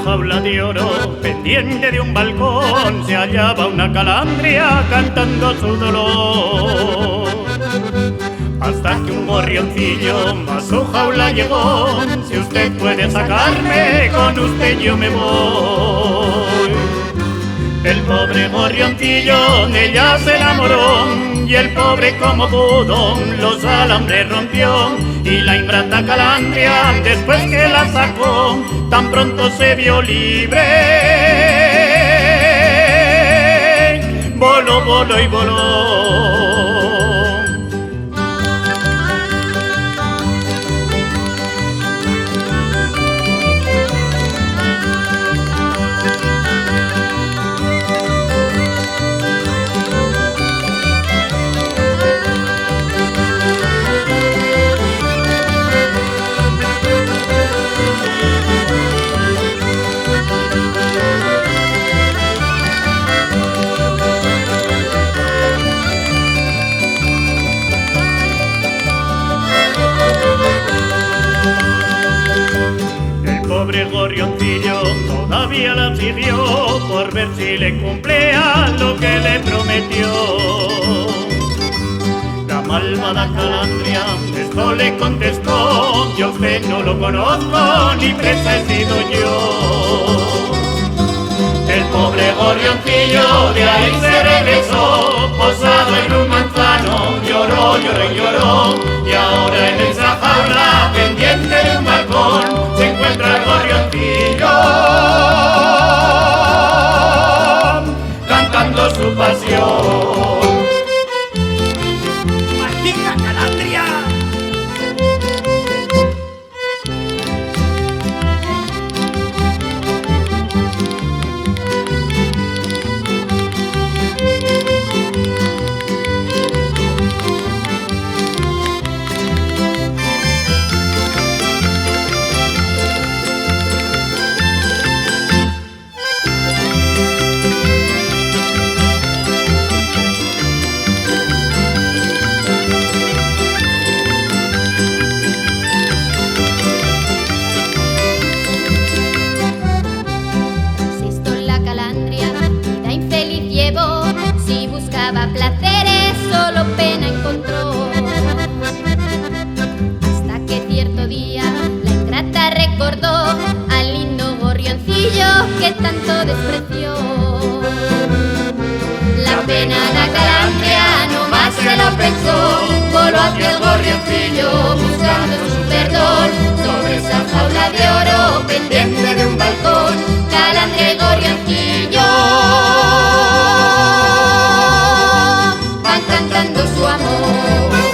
Jaula de oro, pendiente de un balcón, se hallaba una calandria cantando su dolor. Hasta que un gorrioncillo a su jaula llegó: si usted puede sacarme, con usted yo me voy. El pobre gorrioncillo de ella se enamoró, y el pobre como pudo los alambres rompió. Y la ingrata calandria, después que la sacó, tan pronto se vio libre. Voló, voló y voló. Pobre gorrioncillo todavía la siguió por ver si le cumplía lo que le prometió. La malvada calandria esto le contestó: yo a usted no lo conozco, ni presa he sido yo. El pobre gorrioncillo de ahí se regresó, posado en un manzano, lloró, lloró y lloró. Y ahora en esa jaula, pendiente de un balcón, se encuentra el gorrioncillo cantando su pasión. ¡Maldita calandria! Placeres, solo pena encontró. Hasta que cierto día la ingrata recordó al lindo gorrioncillo que tanto despreció. La pena la calandria no más se lo pensó, voló hacia el gorrioncillo buscando su perdón. Sobre esa jaula de oro, pendiente de un balcón, calandria y gorrioncillo cantando su amor.